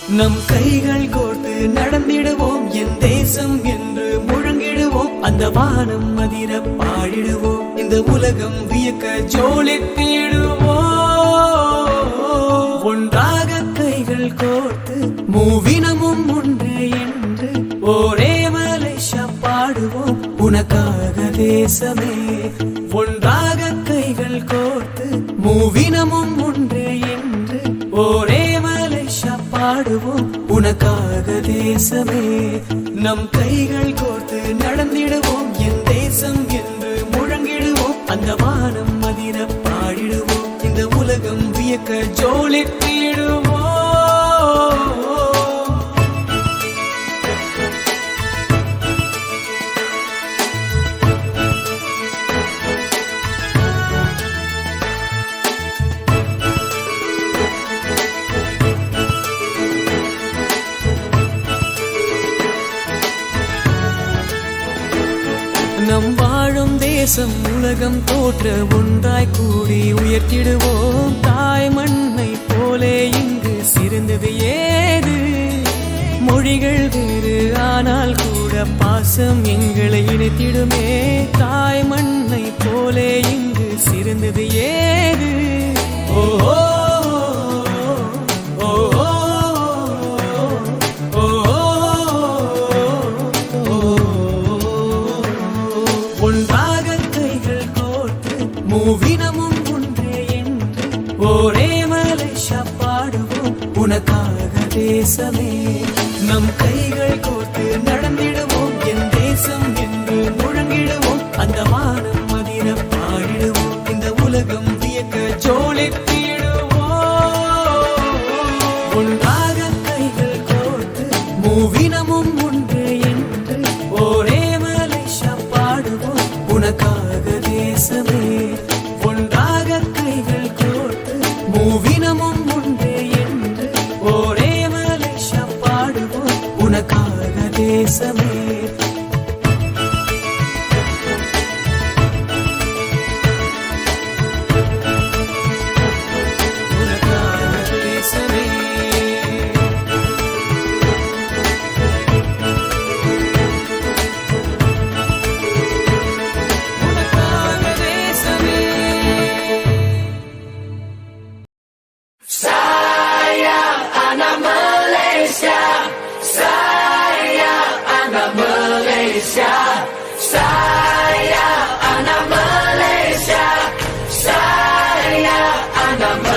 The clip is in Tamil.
நம் கைகள் கோர்த்து நடந்திடுவோம், என் தேசம் என்று முழங்கிடுவோம், அந்த வானம் அதிர பாடிடுவோம், இந்த உலகம் வியக்க ஜோலித்திடுவோம். ஒன்றாக கைகள் கோர்த்து மூவினமும் ஒன்று என்று ஒரே மலேசியா பாடுவோம், உனக்காக தேசமே. ஒன்றாக கைகள் கோர்த்து மூவினமும் ஒன்று என்று ஒரே மலேசியா பாடுவோம், உனக்காக தேசமே. நம் கைகள் கோர்த்து நடந்திடுவோம், என் தேசம் என்று முழங்கிடுவோம், அந்த வானம் அதிர பாடிடுவோம், இந்த உலகம் வியக்க ஜோலித்திடுவோம். நம் வாழும் தேசம் உலகம் தோற்ற ஒன்றாய் கூடி உயர்த்திடுவோம், தாய் மண்ணை போலே இங்கு சிறந்தது ஏது. மொழிகள் வேறு ஆனால் கூட பாசம் எங்களை இணைத்திடுமே, தாய் மண்ணை போலே இங்கு சிறந்தது ஏது. ஓ ஒன்றாக கைகள் கோர்த்து மூவினமும் ஒன்றே என்று ஒரே மலேசியா பாடுவோம், உனக்காக தேசமே. நம் கைகள் கோர்த்து நடந்திடுவோம், என் தேசம் என்று முழங்கிடுவோம், அந்த வானம் அதிர பாடிடுவோம், இந்த உலகம் வியக்க ஜோலித்திடுவோம். ஒன்றாக கைகள் கோர்த்து மூவினமும் ஒன்றே என்று ஒரே உனக்காக தேசமே. ஒன்றாக கைகள் கோர்த்து மூவினமும் ஒன்றே என்று ஒரே மலேசியா பாடுவோம், உனக்காக தேசமே. Malaysia, saya anak Malaysia, saya anak Malaysia.